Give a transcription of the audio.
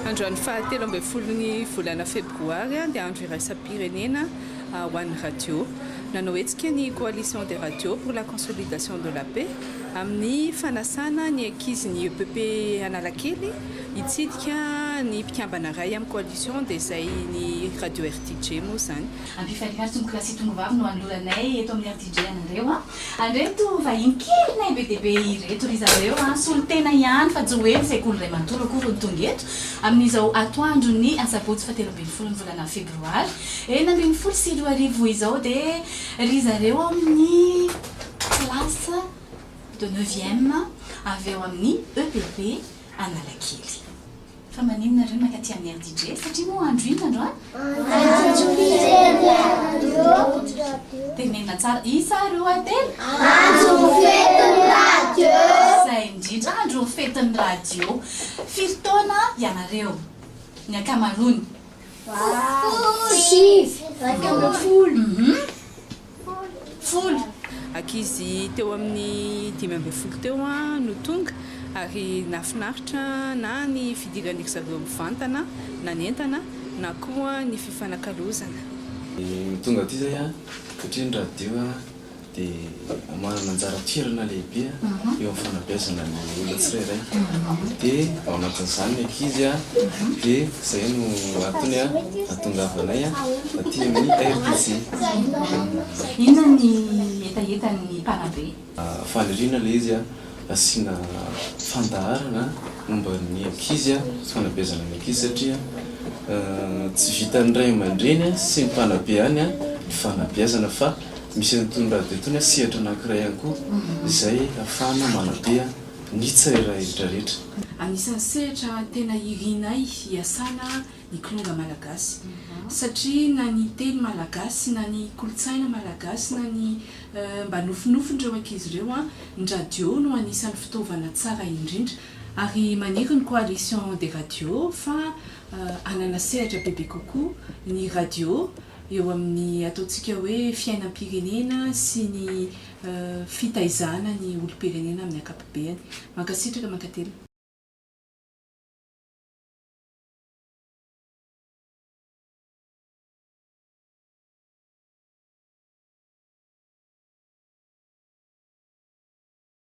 Androany fahatelo ambin'ny folon'ny volana febroary dia andro iraisam-pirenena ho an'ny radio. Nanohetsika ny coalition des radios pour la consolidation de la paix amin'ny fanasana ny ankizin'ny EPP Analakely hitsidika ny mpikambana ray amin'ny coalition dia izay ny radio RTG moa zany. Ampifanikazy tomboka lasy tongova no anoloranay eto amin'ny RTG anareo andreto vahiny kelynay be dia be ireto ry zareo solo tena ihany fa tsy hoe sekoly ray manontolo akory ny tonga eto amin'izao atoandro ny asabotsy fahatelo ambin'ny folo ny volana febroary enina ambin'ny folo sy roa arivo izao dia ry zareo amin'ny classe de 9e avy eo amin'ny EPP Analakely. Fa maninona reo makaty amin'ny RTG satria moa andro inona andro tenena tsara isa reo atelo andro fetin'ny radio zay indrindra andro fetin'ny radio firy taona ianareo ny akamarony folo Ankizy teo amin'ny 5 teo no tonga ary nafinaritra na ny fidiran'ery zareo mivantana na ny entana na koa ny fifanakalozana. Tonga aty zay satria ny radio dia manana anjara toerana lehibe eo amin'ny fanabeazana ny olona tsirairay dia ao anatin'izany ny ankizy dia izay no antony ahatongavanay aty amin'ny RTG. inona ny etaetan'ny mpanabe faniriana ilay izy asiana fandaharana momba ny ankizy fanabeazana ny ankizy satria tsy vitan'ny ray aman-dreny sy ny mpanabe ihany ny fanabeazana fa misy an'itony radio itony sehatra anankiray ihany koa izay ahafahana manabe ny tsirairay rehetrarehetra. Anisan'ny sehatra tena irinay hiasana ny kilonga malagasy satria na ny teny malagasy na ny kolotsaina malagasy na ny mba nofinofindreo ankizy ireo ny radio no anisan'ny fitaovana tsara indrindra ary maniry ny coalition des radios fa anana sehatra bebe kokoa ny radio eo amin'ny ataontsika hoe fiainam-pirenena sy ny fitaizana ny olo-pirenena amin'ny ankapobeny. Mankasitraka mankatelo.